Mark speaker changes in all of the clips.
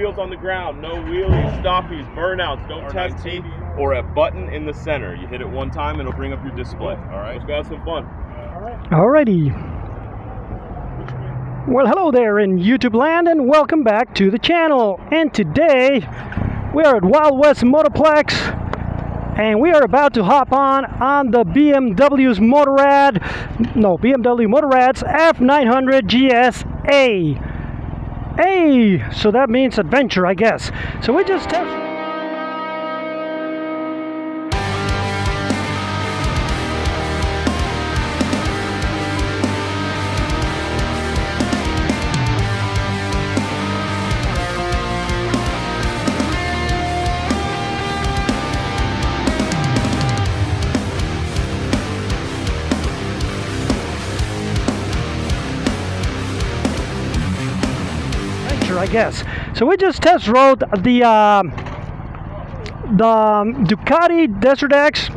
Speaker 1: wheels on the ground, no wheelies, stoppies, burnouts, don't test teeth, or a button in the center. You hit it one time and it'll bring up your display. All right, let's go have some fun.
Speaker 2: Alrighty. Well, hello there in YouTube land and welcome back to the channel. And today we are at Wild West Motoplex and we are about to hop on the BMW Motorrad's F900 GS-A. So that means adventure, I guess. So we just test. I guess. So we just test rode the Ducati Desert X.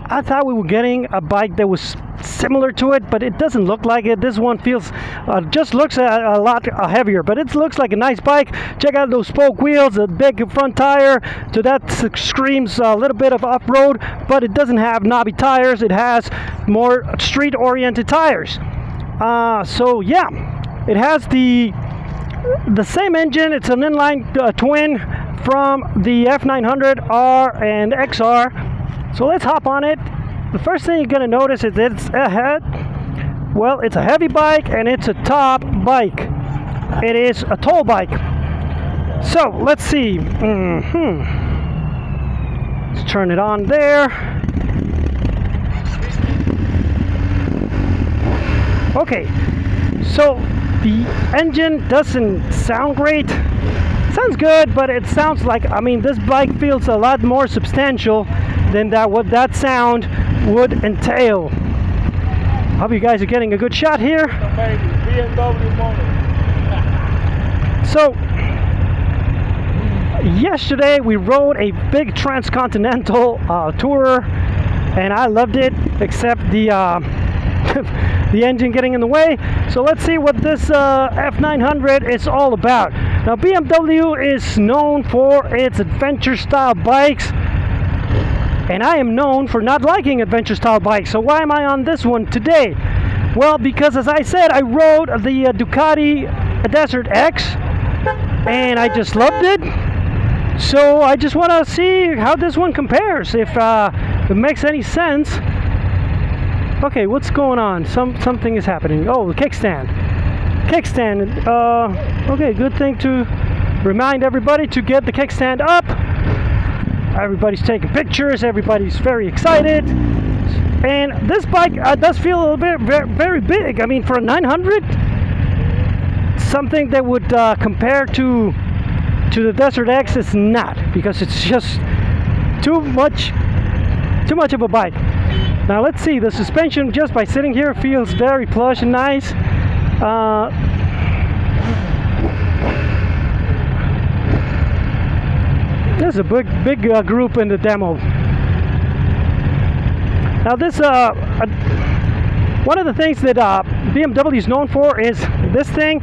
Speaker 2: I thought we were getting a bike that was similar to it, but it doesn't look like it. This one feels, just looks a lot heavier, but it looks like a nice bike. Check out those spoke wheels, a big front tire. So that screams a little bit of off-road, but it doesn't have knobby tires. It has more street-oriented tires. So yeah, it has the same engine. It's an inline twin from the F900 R and XR. So let's hop on it. The first thing you're going to notice is it's a heavy bike and it's a top bike. It is a tall bike. So let's see. Let's turn it on there. Okay, so the engine doesn't sound great. Sounds good, but it sounds like, I mean, this bike feels a lot more substantial than what that sound would entail. Hope you guys are getting a good shot here. So, yesterday we rode a big transcontinental tourer, and I loved it, except the the engine getting in the way. So let's see what this F900 is all about. Now BMW is known for its adventure style bikes, and I am known for not liking adventure style bikes. So why am I on this one today? Well, because as I said, I rode the Ducati Desert X and I just loved it. So I just want to see how this one compares, if it makes any sense. Okay, what's going on? Something is happening. Oh, the kickstand. Okay, good thing to remind everybody to get the kickstand up. Everybody's taking pictures. Everybody's very excited. And this bike does feel a little bit very big. I mean, for a 900, something that would compare to the Desert X is not, because it's just too much of a bike. Now let's see, the suspension just by sitting here feels very plush and nice. There's a big group in the demo. Now this, one of the things that BMW is known for is this thing.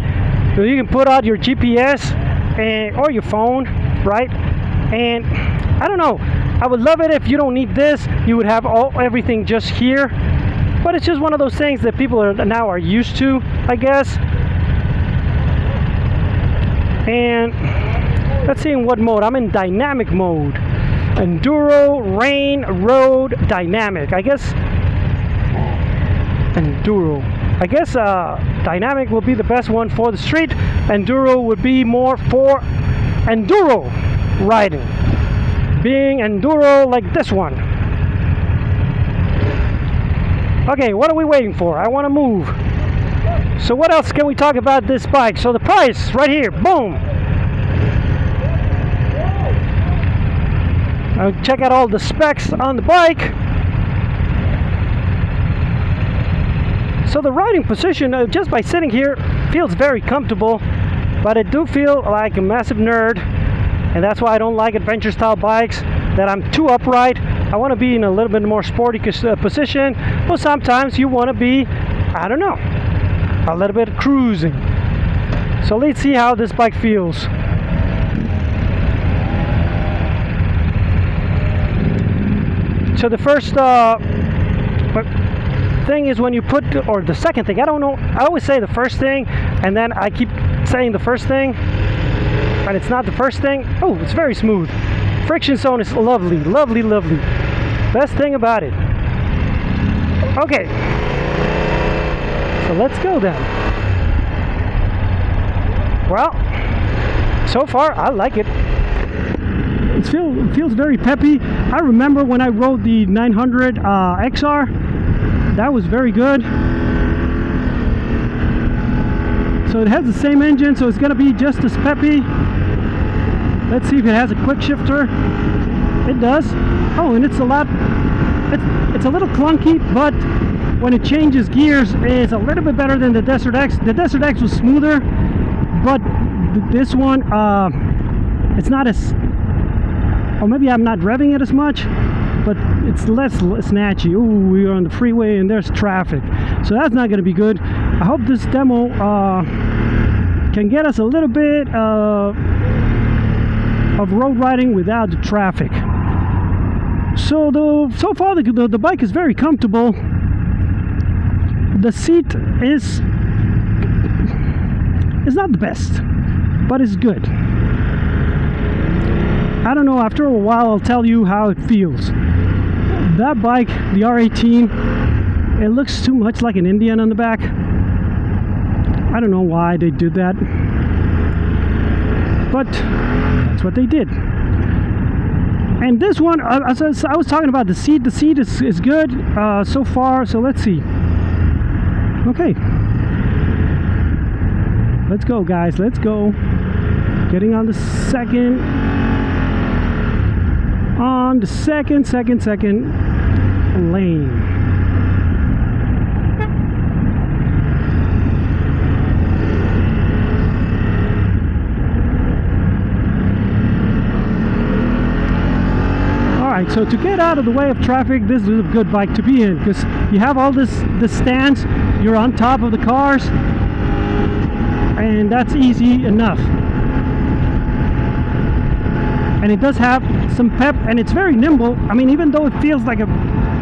Speaker 2: So you can put out your GPS or your phone, right? And I don't know, I would love it if you don't need this. You would have everything just here. But it's just one of those things that people now are used to, I guess. And let's see in what mode. I'm in dynamic mode. Enduro, rain, road, dynamic. I guess Enduro. I guess dynamic will be the best one for the street. Enduro would be more for enduro riding. Being enduro like this one. Okay, what are we waiting for? I want to move. So what else can we talk about this bike? So the price right here, boom. Now check out all the specs on the bike. So the riding position, just by sitting here, feels very comfortable, but I do feel like a massive nerd, and that's why I don't like adventure style bikes, that I'm too upright. I want to be in a little bit more sporty position, but sometimes you want to be, I don't know, a little bit cruising. So let's see how this bike feels. So the first thing is when you put, or the second thing, I don't know, I always say the first thing, and then I keep saying the first thing, and it's not the first thing. Oh, it's very smooth. Friction zone is lovely, lovely, lovely. Best thing about it. Okay, so let's go then. Well, so far I like it. It feels very peppy. I remember when I rode the 900 XR, that was very good. So it has the same engine, so it's gonna be just as peppy. Let's see if it has a quick shifter. It does. Oh, and it's a lot, it's a little clunky, but when it changes gears, it's a little bit better than the Desert X. The Desert X was smoother, but this one, it's not as, or maybe I'm not revving it as much, but it's less snatchy. Ooh, we're on the freeway and there's traffic, so that's not going to be good. I hope this demo can get us a little bit of road riding without the traffic. So far the bike is very comfortable. The seat is not the best, but it's good. I don't know, after a while I'll tell you how it feels. That bike, the R18, it looks too much like an Indian on the back. I don't know why they did that, but that's what they did. And this one, I was talking about the seat is good so far, so let's see. Okay, let's go guys, let's go. Getting on the second lane. Alright, so to get out of the way of traffic, this is a good bike to be in, because you have all this stance, you're on top of the cars, and that's easy enough. And it does have some pep, and it's very nimble. I mean, even though it feels like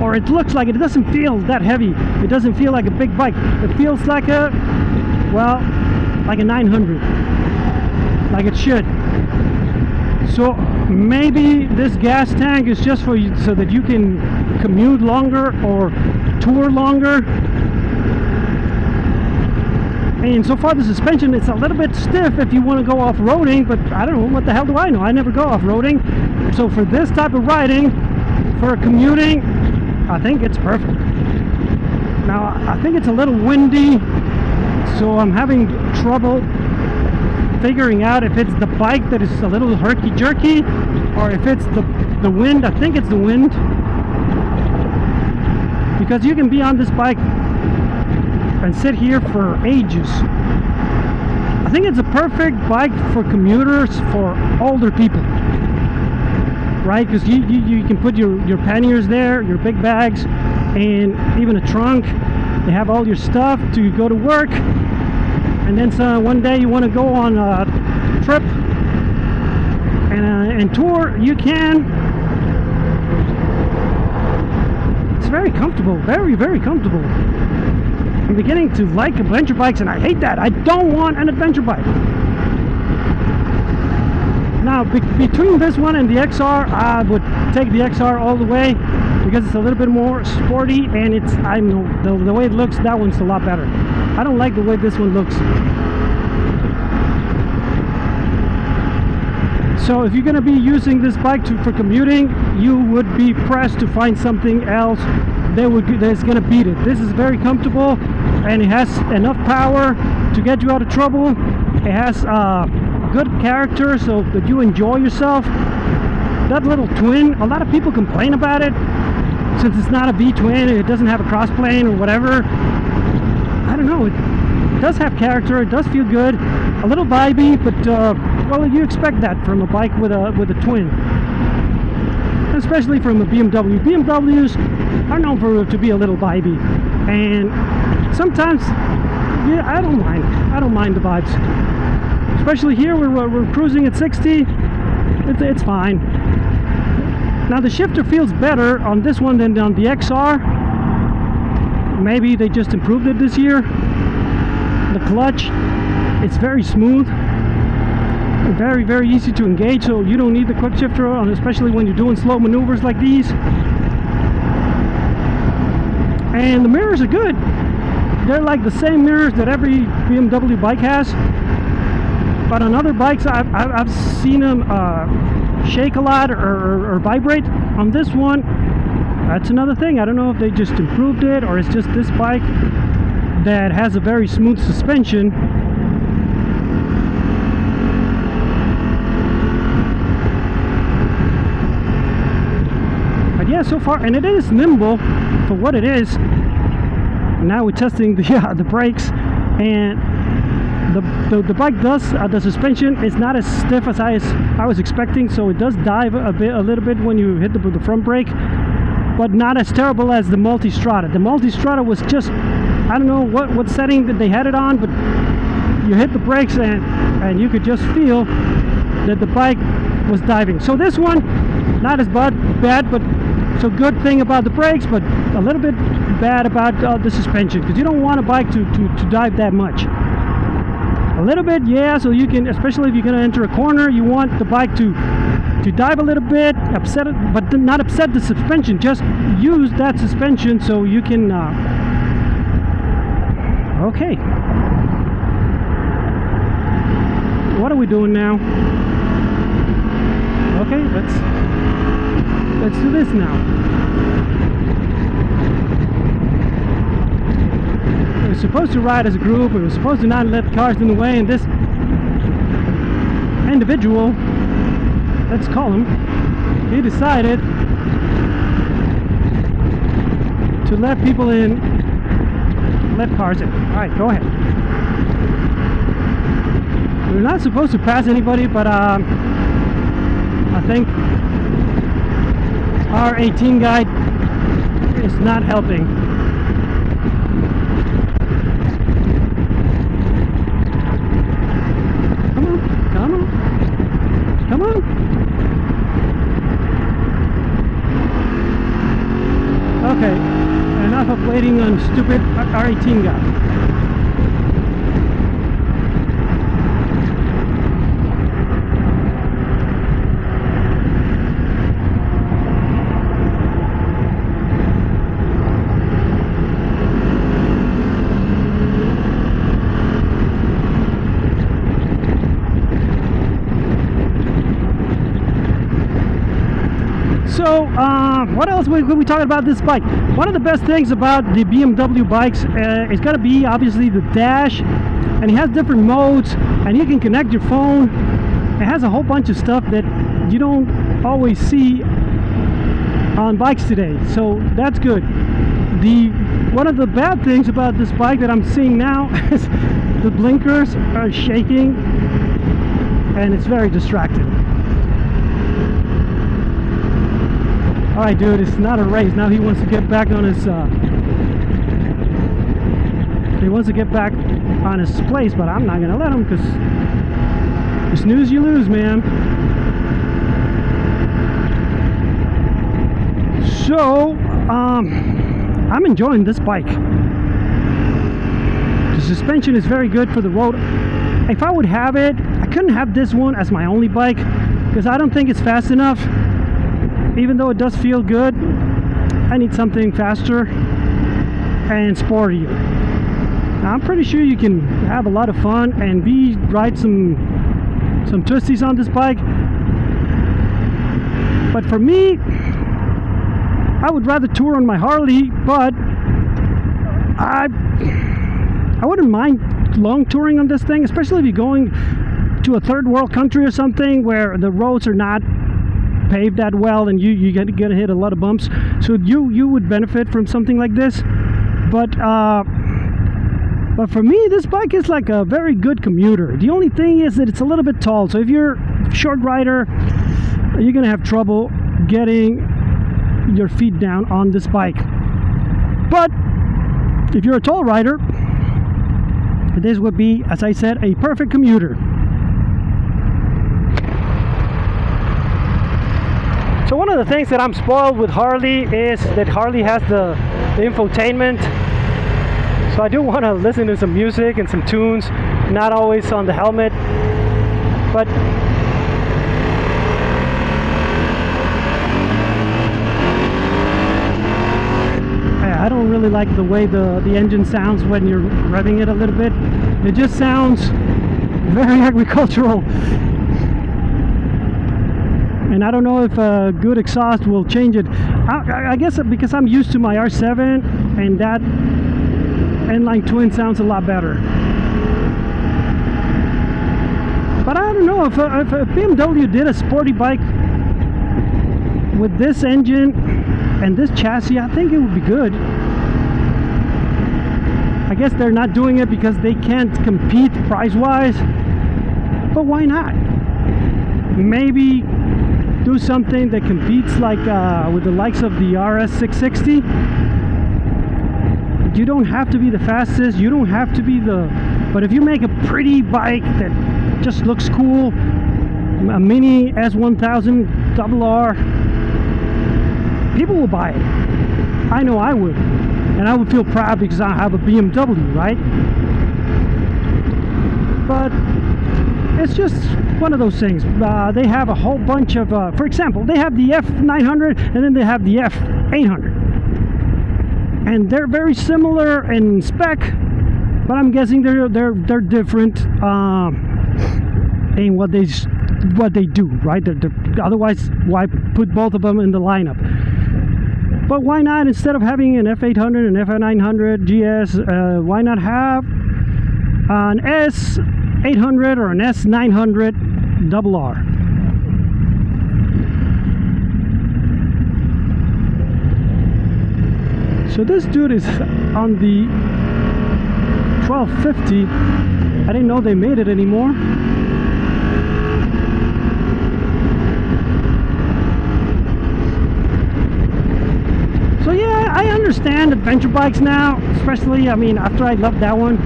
Speaker 2: or it looks like it doesn't feel that heavy. It doesn't feel like a big bike. It feels like like a 900, like it should. So maybe this gas tank is just for you, so that you can commute longer or tour longer. And so far the suspension is a little bit stiff if you want to go off-roading, but I don't know, what the hell do I know? I never go off-roading. So for this type of riding, for commuting, I think it's perfect. Now, I think it's a little windy, so I'm having trouble figuring out if it's the bike that is a little herky-jerky, or if it's the wind. I think it's the wind, because you can be on this bike and sit here for ages. I think it's a perfect bike for commuters, for older people, right? Because you can put your panniers there, your big bags, and even a trunk. They have all your stuff to go to work, and then one day you want to go on a trip and tour, you can. It's very comfortable, very, very comfortable. I'm beginning to like adventure bikes, and I hate that. I don't want an adventure bike. Now, between this one and the XR, I would take the XR all the way, because it's a little bit more sporty, and I know the way it looks, that one's a lot better. I don't like the way this one looks. So if you're going to be using this bike for commuting, you would be pressed to find something else that's going to beat it. This is very comfortable, and it has enough power to get you out of trouble. It has good character, so that you enjoy yourself. That little twin, a lot of people complain about it, since it's not a V-twin, it doesn't have a cross plane or whatever. I don't know, it does have character, it does feel good, a little vibey, but well, you expect that from a bike with a twin, especially from a BMW. BMWs are known to be a little vibey, and sometimes, yeah, I don't mind the vibes. Especially here, we're cruising at 60. It's fine. Now the shifter feels better on this one than on the XR. Maybe they just improved it this year. The clutch, it's very smooth, very, very easy to engage, so you don't need the quick shifter on, especially when you're doing slow maneuvers like these. And the mirrors are good. They're like the same mirrors that every BMW bike has. But on other bikes, I've seen them shake a lot or vibrate. On this one, that's another thing. I don't know if they just improved it or it's just this bike that has a very smooth suspension. But yeah, so far, and it is nimble for what it is. Now we're testing the brakes, and the bike does the suspension is not as stiff as I was expecting, so it does dive a little bit when you hit the front brake, but not as terrible as the Multistrada. The Multistrada was just, I don't know what setting that they had it on, but you hit the brakes and you could just feel that the bike was diving. So this one, not as bad, but so good thing about the brakes, but a little bit bad about the suspension, because you don't want a bike to dive that much. A little bit, yeah, so you can, especially if you're going to enter a corner, you want the bike to dive a little bit, upset it, but not upset the suspension, just use that suspension so you can, okay. What are we doing now? Okay, let's do this now. We were supposed to ride as a group. We were supposed to not let cars in the way, and this individual, let's call him, he decided to let people in, let cars in. Alright, go ahead. We're not supposed to pass anybody, but I think our 18 guide is not helping. Come on. Okay, enough of waiting on stupid R18 guy. So, what else we talking about this bike? One of the best things about the BMW bikes is going to be obviously the dash, and it has different modes, and you can connect your phone. It has a whole bunch of stuff that you don't always see on bikes today, so that's good. One of the bad things about this bike that I'm seeing now is the blinkers are shaking, and it's very distracting. Alright, dude, it's not a race. Now he wants to get back on his place, but I'm not gonna let him, because you snooze, you lose, man. So, I'm enjoying this bike. The suspension is very good for the road. If I would have it, I couldn't have this one as my only bike, because I don't think it's fast enough. Even though it does feel good, I need something faster and sportier. Now, I'm pretty sure you can have a lot of fun and ride some twisties on this bike. But for me, I would rather tour on my Harley, but I wouldn't mind long touring on this thing, especially if you're going to a third world country or something where the roads are not paved that well, and you get to hit a lot of bumps, so you would benefit from something like this. But for me, this bike is like a very good commuter. The only thing is that it's a little bit tall, so if you're a short rider, you're gonna have trouble getting your feet down on this bike. But if you're a tall rider, this would be, as I said, a perfect commuter. So one of the things that I'm spoiled with Harley is that Harley has the infotainment. So I do want to listen to some music and some tunes, not always on the helmet. But I don't really like the way the engine sounds when you're revving it a little bit. It just sounds very agricultural. And I don't know if a good exhaust will change it. I guess because I'm used to my R7 and that inline twin sounds a lot better. But I don't know if a BMW did a sporty bike with this engine and this chassis, I think it would be good. I guess they're not doing it because they can't compete price-wise, but why not? Maybe do something that competes like with the likes of the RS660. You don't have to be the fastest, you don't have to be but if you make a pretty bike that just looks cool, a mini S1000 RR, people will buy it. I know I would. And I would feel proud because I have a BMW, right? But it's just one of those things. They have a whole bunch of, for example, they have the F900 and then they have the F800. And they're very similar in spec, but I'm guessing they're different in what they do, right? Otherwise, why put both of them in the lineup? But why not, instead of having an F800 and F900 GS, why not have an S800 or an S900 RR? So this dude is on the 1250. I didn't know they made it anymore. So yeah, I understand adventure bikes now, especially, I mean, after I loved that one.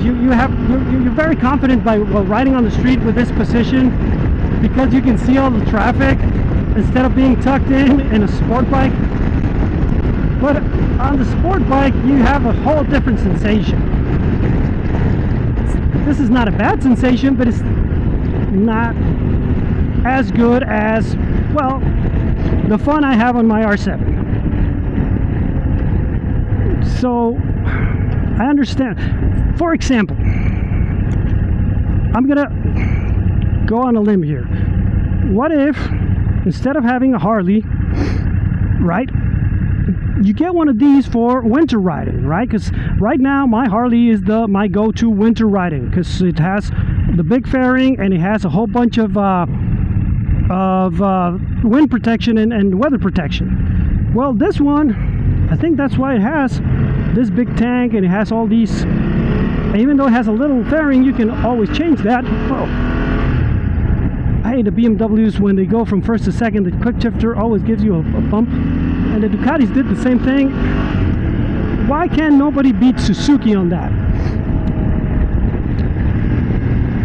Speaker 2: You're very confident by riding on the street with this position because you can see all the traffic instead of being tucked in a sport bike. But on the sport bike, you have a whole different sensation. This is not a bad sensation, but it's not as good as, well, the fun I have on my R7. So I understand. For example, I'm gonna go on a limb here. What if instead of having a Harley, right, you get one of these for winter riding, right? Because right now my Harley is my go-to winter riding because it has the big fairing and it has a whole bunch of wind protection and weather protection. Well, this one, I think that's why it has this big tank and it has all these, even though it has a little fairing, you can always change that. Oh, I hate the BMWs when they go from first to second. The quick shifter always gives you a bump, and the Ducatis did the same thing. Why can't nobody beat Suzuki on that?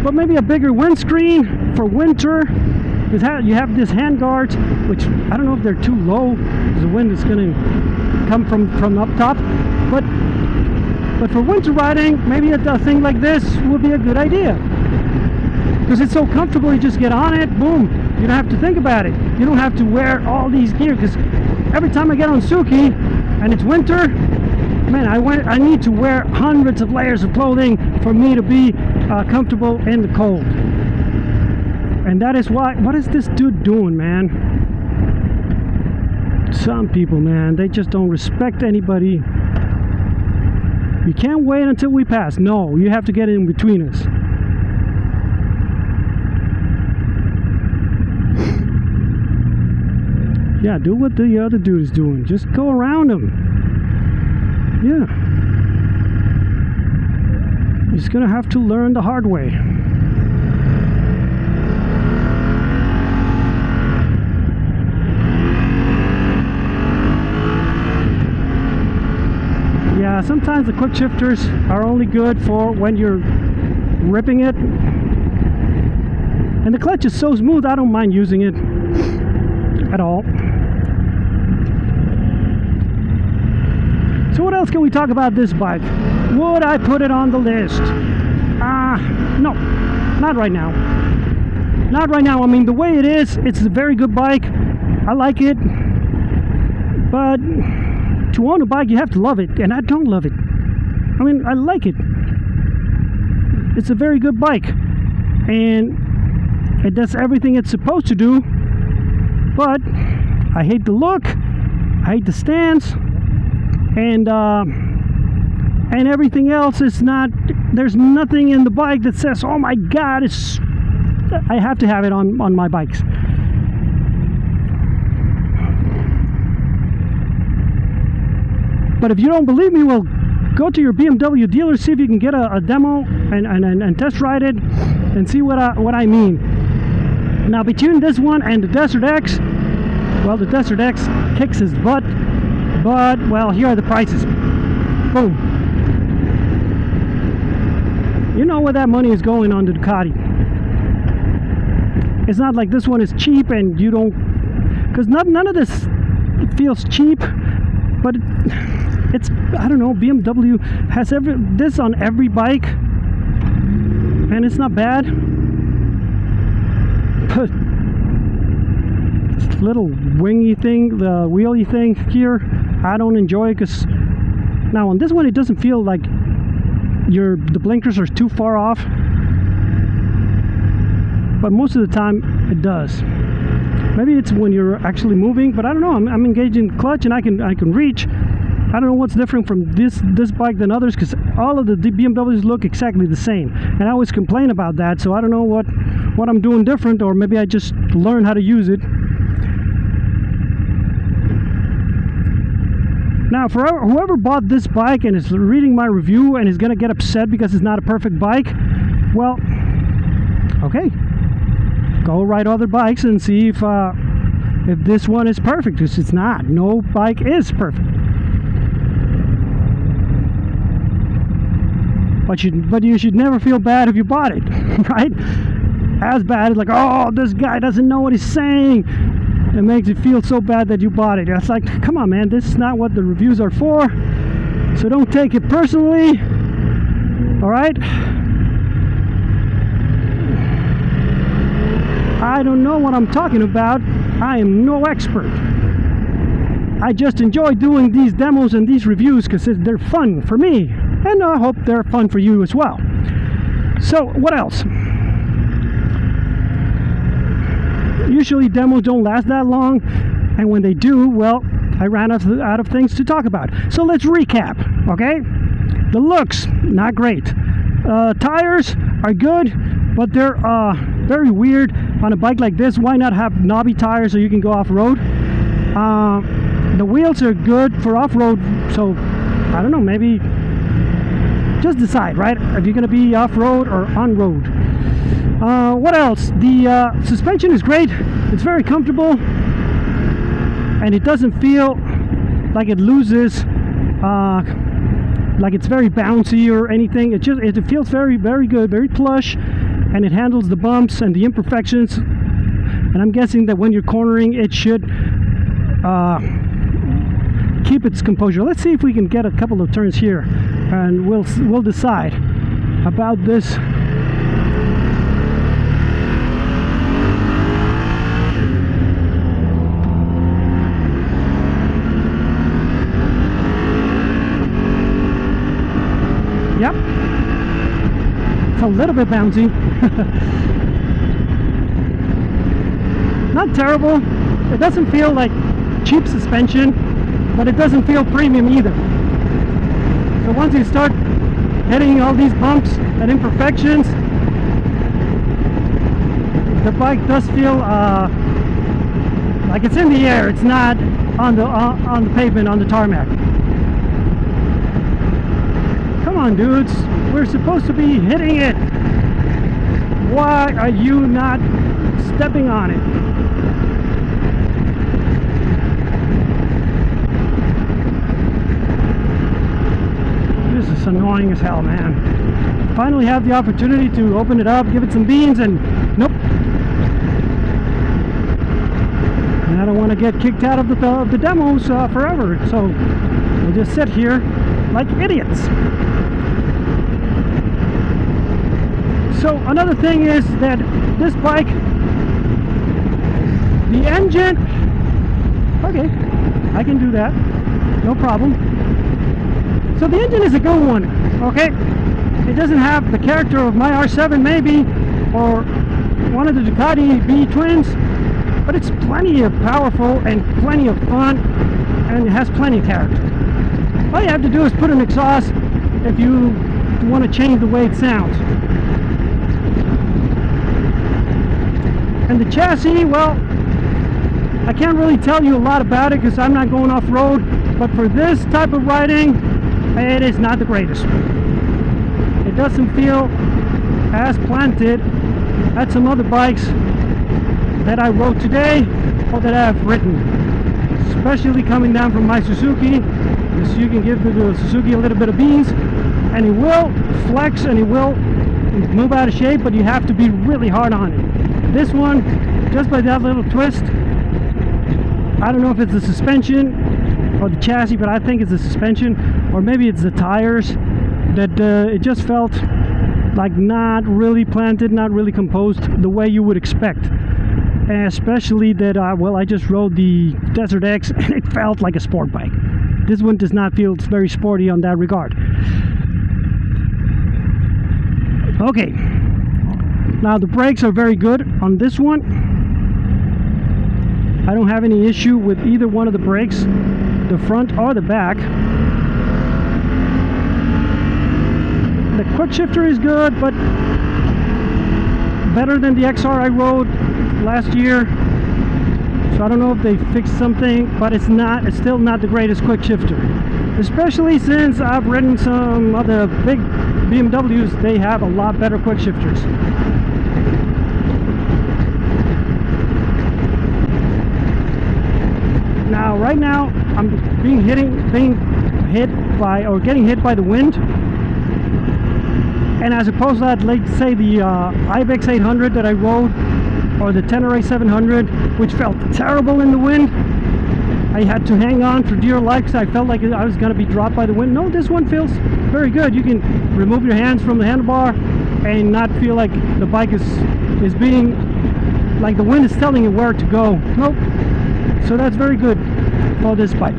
Speaker 2: But maybe a bigger windscreen for winter. You have this hand guards, which I don't know if they're too low because the wind is going to come from up top, but for winter riding, maybe a thing like this would be a good idea because it's so comfortable. You just get on it, boom, you don't have to think about it. You don't have to wear all these gear because every time I get on Suzuki and it's winter, man, I need to wear hundreds of layers of clothing for me to be comfortable in the cold. And that is why, what is this dude doing, man? Some people, man, they just don't respect anybody. You can't wait until we pass. No, you have to get in between us. Yeah, do what the other dude is doing. Just go around him. Yeah. You're just gonna have to learn the hard way. Yeah, sometimes the quick shifters are only good for when you're ripping it. And the clutch is so smooth, I don't mind using it. at all. So what else can we talk about this bike? Would I put it on the list? No, not right now. Not right now. I mean, the way it is, it's a very good bike. I like it. But to own a bike, you have to love it, and I don't love it. I mean, I like it. It's a very good bike, and it does everything it's supposed to do. But I hate the look, I hate the stance, and everything else is not. There's nothing in the bike that says, "Oh my God, I have to have it on my bikes." But if you don't believe me, well, go to your BMW dealer, see if you can get a demo and test ride it and see what I mean. Now, between this one and the Desert X, well, the Desert X kicks his butt, but, well, here are the prices. Boom. You know where that money is going on the Ducati. It's not like this one is cheap and you don't, because none of this feels cheap, but it's, I don't know, BMW has this on every bike, and it's not bad. But this little wingy thing, the wheelie thing here, I don't enjoy it, because now on this one it doesn't feel like the blinkers are too far off, but most of the time it does. Maybe it's when you're actually moving, but I don't know. I'm engaged in clutch and I can reach. I don't know what's different from this bike than others, because all of the BMWs look exactly the same, and I always complain about that. So I don't know what I'm doing different, or maybe I just learned how to use it. Now, for whoever bought this bike and is reading my review and is gonna get upset because it's not a perfect bike, well, okay, go ride other bikes and see if this one is perfect, because it's not. No bike is perfect. But you should never feel bad if you bought it, right? As bad as like, oh, this guy doesn't know what he's saying. It makes you feel so bad that you bought it. It's like, come on, man, this is not what the reviews are for. So don't take it personally. All right? I don't know what I'm talking about. I am no expert. I just enjoy doing these demos and these reviews because they're fun for me. And I hope they're fun for you as well. So, what else? Usually demos don't last that long, and when they do, well, I ran out of things to talk about. So let's recap, okay? The looks, not great. Tires are good, but they're very weird on a bike like this. Why not have knobby tires so you can go off-road? The wheels are good for off-road, so I don't know, maybe just decide, right? If you're gonna be off-road or on-road. What else? The suspension is great. It's very comfortable, and it doesn't feel like it loses, like it's very bouncy or anything. It feels very, very good, very plush, and it handles the bumps and the imperfections. And I'm guessing that when you're cornering, it should keep its composure. Let's see if we can get a couple of turns here, and we'll decide about this. Yep, it's a little bit bouncy. Not terrible. It doesn't feel like cheap suspension, but it doesn't feel premium either. So once you start hitting all these bumps and imperfections, the bike does feel like it's in the air. It's not on the pavement, on the tarmac. Come on, dudes, we're supposed to be hitting it. Why are you not stepping on it? This is annoying as hell, man. Finally have the opportunity to open it up, give it some beans, and nope. I don't want to get kicked out of the demos forever, so we'll just sit here like idiots. So another thing is that this bike, the engine, okay, I can do that, no problem. So the engine is a good one, okay? It doesn't have the character of my R7 maybe, or one of the Ducati B twins, but it's plenty of powerful and plenty of fun, and it has plenty of character. All you have to do is put an exhaust if you want to change the way it sounds. And the chassis, well, I can't really tell you a lot about it because I'm not going off-road, but for this type of riding, it is not the greatest. It doesn't feel as planted as some other bikes that I rode today or that I've ridden, especially coming down from my Suzuki, because you can give the Suzuki a little bit of beans and it will flex and it will move out of shape, but you have to be really hard on it. This one, just by that little twist, I don't know if it's the suspension or the chassis, but I think it's the suspension, or maybe it's the tires, that it just felt like not really planted, not really composed the way you would expect. And especially that, well, I just rode the Desert X and it felt like a sport bike. This one does not feel very sporty on that regard. Okay, now the brakes are very good on this one. I don't have any issue with either one of the brakes, the front or the back. The quick shifter is good, but better than the XR I rode last year. So I don't know if they fixed something, but it's still not the greatest quick shifter. Especially since I've ridden some other big BMWs, they have a lot better quick shifters. Now, right now, I'm getting hit by the wind. And as opposed to that, like say the Ibex 800 that I rode, or the Tenere 700, which felt terrible in the wind. I had to hang on for dear life because I felt like I was going to be dropped by the wind. No, this one feels very good. You can remove your hands from the handlebar and not feel like the bike is being, like the wind is telling you where to go. Nope. So that's very good for this bike.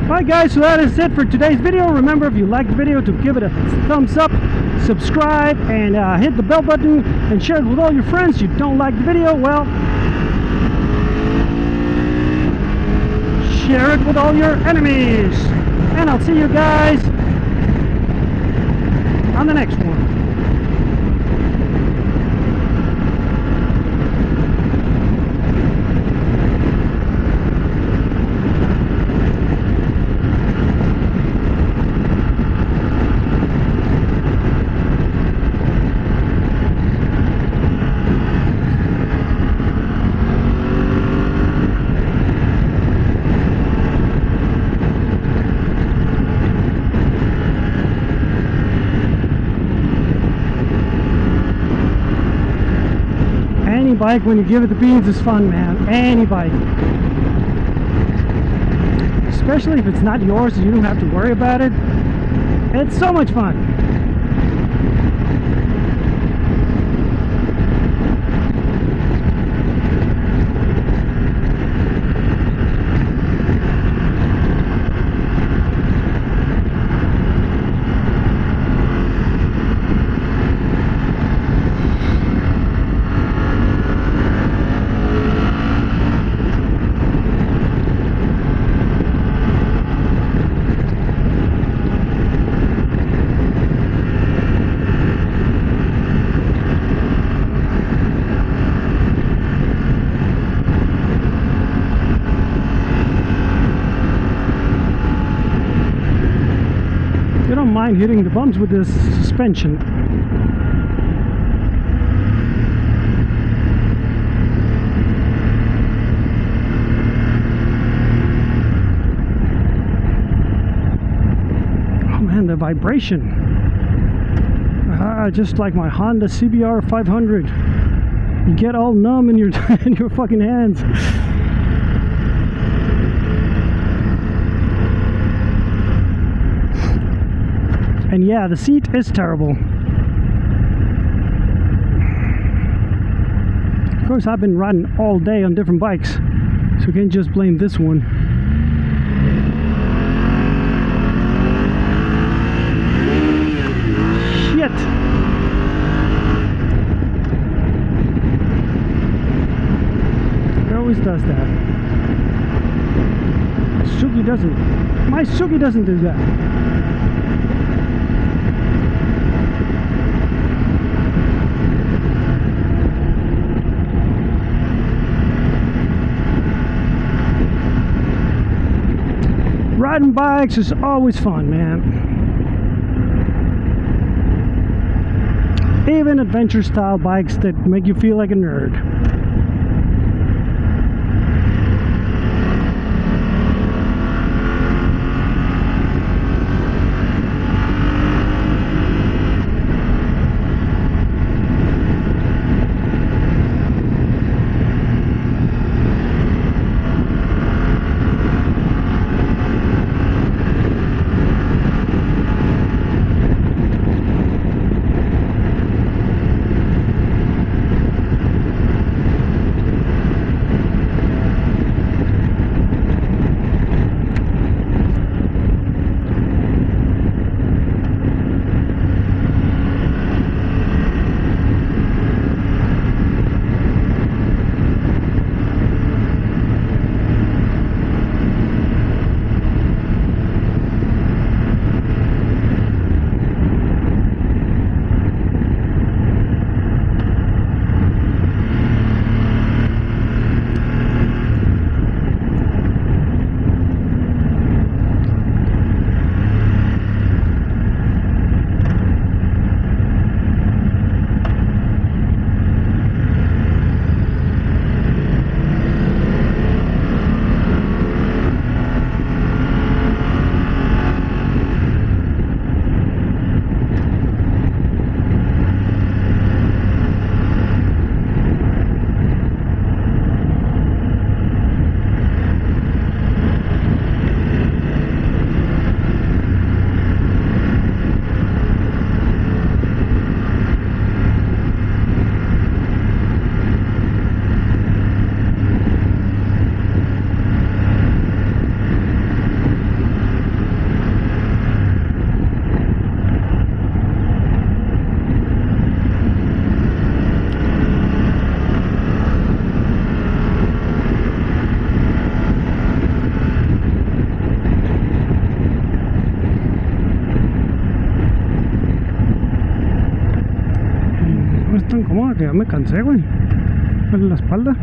Speaker 2: Alright guys, so that is it for today's video. Remember, if you liked the video, to give it a thumbs up, subscribe, and hit the bell button, and share it with all your friends. You don't like the video, well, share it with all your enemies. And I'll see you guys on the next one. Bike, when you give it the beans, is fun, man. Any bike, especially if it's not yours and you don't have to worry about it, it's so much fun. Mind hitting the bumps with this suspension. Oh man, the vibration. Just like my Honda CBR 500. You get all numb in your in your fucking hands. And yeah, the seat is terrible. Of course, I've been riding all day on different bikes, so you can't just blame this one. Shit! It always does that. Suzuki doesn't. My Suzuki doesn't do that. Riding bikes is always fun, man. Even adventure style bikes that make you feel like a nerd. Tan cómoda que ya me cansé, güey. En la espalda.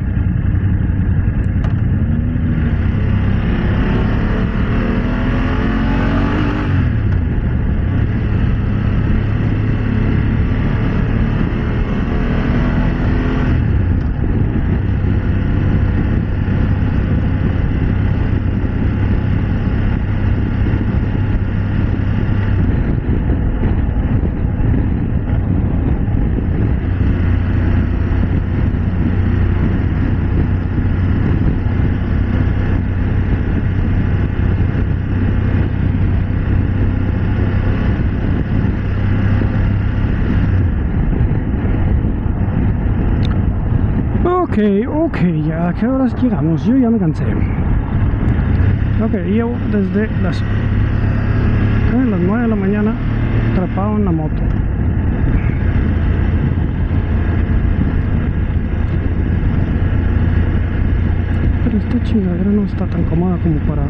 Speaker 2: Ok, ya a qué horas llegamos, yo ya me cansé. Ok, llevo desde las 9 de la mañana atrapado en la moto. Pero esta chingadera no está tan cómoda como para...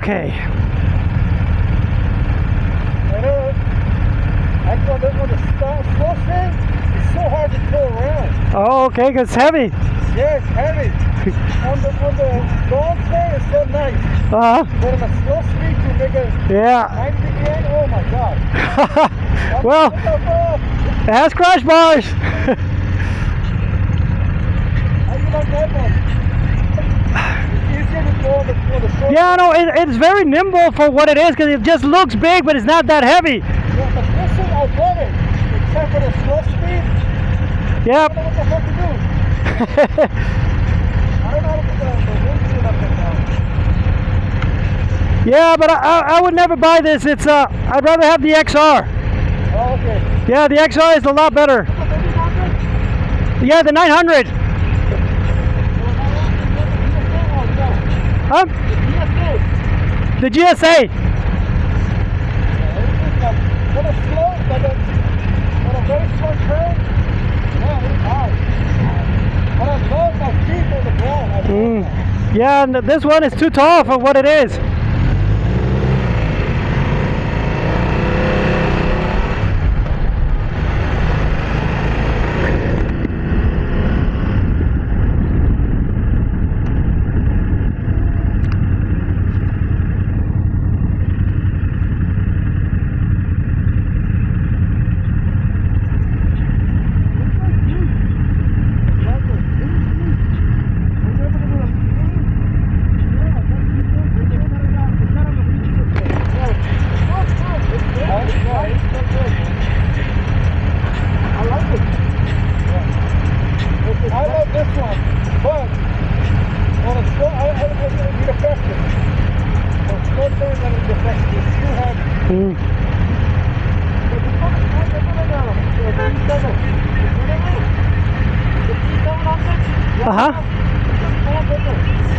Speaker 2: Okay.
Speaker 3: I know. I thought this one, the slow thing is so hard to pull around.
Speaker 2: Oh, okay, because it's heavy.
Speaker 3: Yeah, it's heavy. on the long thing, it's so nice.
Speaker 2: Uh-huh.
Speaker 3: But on a slow speed, you make a
Speaker 2: Yeah.
Speaker 3: 90 degree angle. Oh my God.
Speaker 2: Well, it has crash bars.
Speaker 3: How do you like that one? It's easier to go on the short.
Speaker 2: Yeah, no, it's very nimble for what it is because it just looks big, but it's not that heavy.
Speaker 3: Yeah, but this one, I love it. Except for the slow speed.
Speaker 2: Yep.
Speaker 3: I don't know what the fuck to do. I don't know how to put the windshield up and down.
Speaker 2: Yeah, but I would never buy this. It's I'd rather have the XR.
Speaker 3: Oh, okay.
Speaker 2: Yeah, the XR is a lot better. Yeah, the 900. Huh? The GSA.
Speaker 3: What a slow, but a very short turn. Yeah, it's hard. But I love my feet on the ground. I love that.
Speaker 2: Yeah, and this one is too tall for what it is.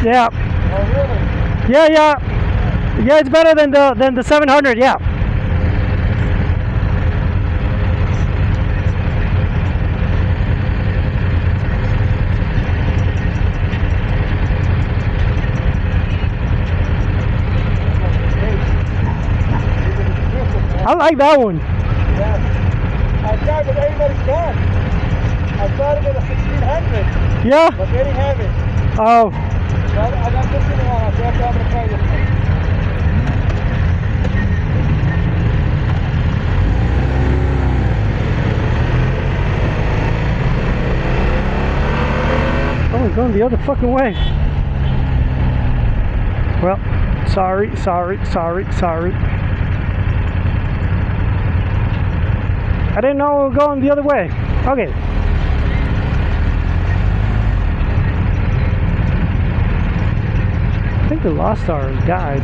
Speaker 2: Yeah.
Speaker 3: Oh, really?
Speaker 2: Yeah. Yeah, it's better than the 700. Yeah. I like that one.
Speaker 3: Yeah. I tried with everybody's gun. I tried it with a 1600.
Speaker 2: Yeah.
Speaker 3: But they didn't have it.
Speaker 2: Oh.
Speaker 3: So I got this in the one. I'm going to try this one.
Speaker 2: Oh, we're going the other fucking way. Well, sorry. I didn't know we were going the other way. Okay. I think we lost our guide.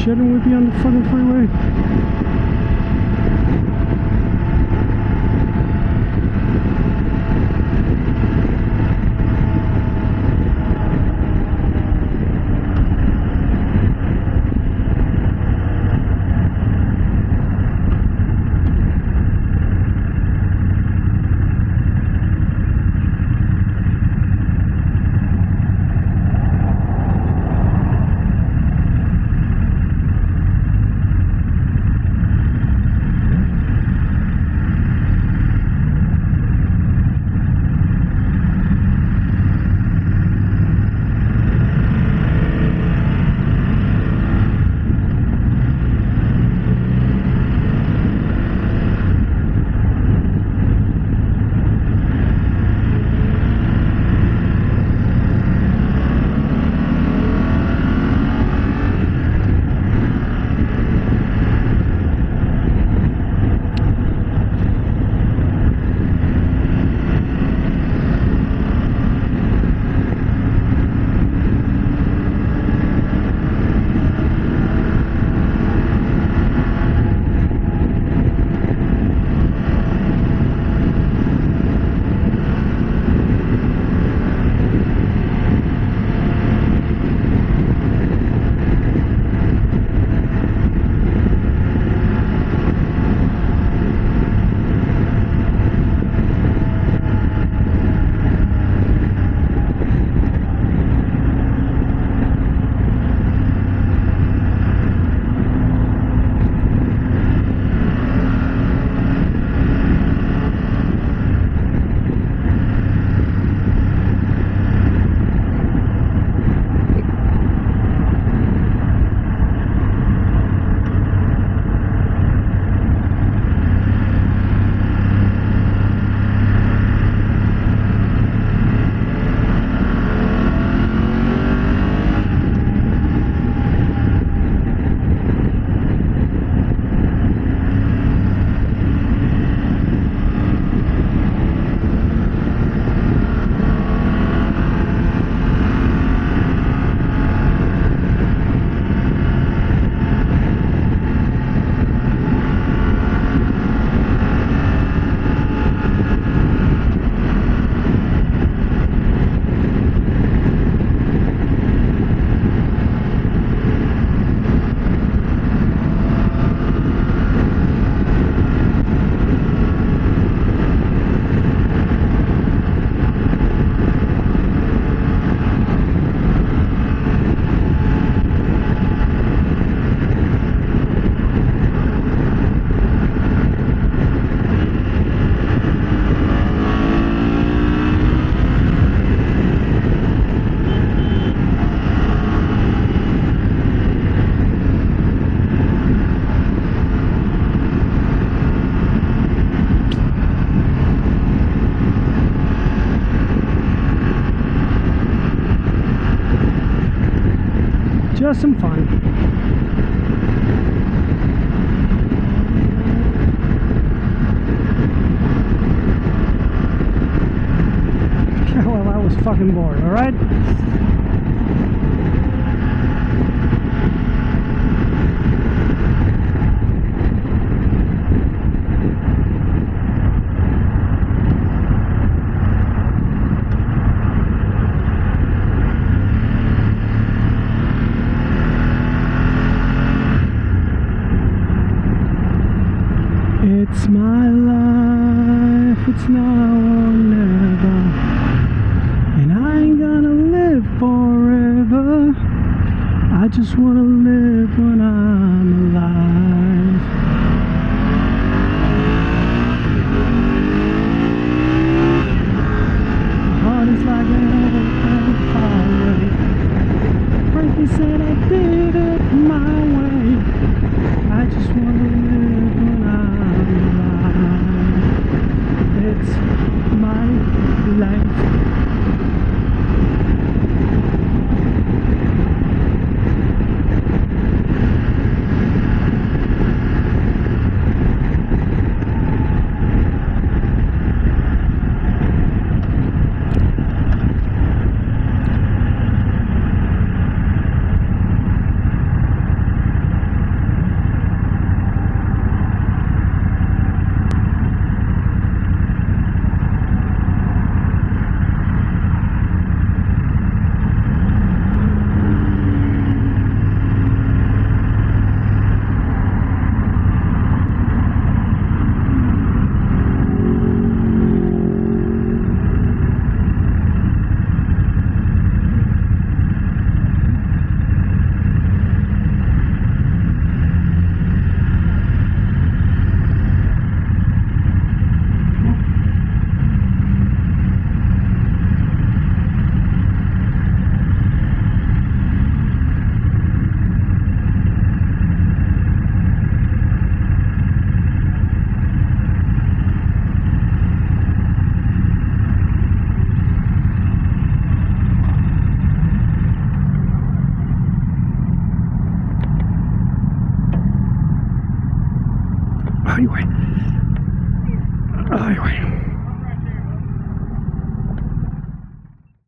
Speaker 2: Shouldn't we be on the fucking freeway? just some fun. Well, I was fucking bored, alright? It's my life, it's now or never, and I ain't gonna live forever. I just wanna live when I'm alive. My heart is like an open highway. Frankie said I did it my way. I just wanna live when I'm alive. It's my life. Anyway.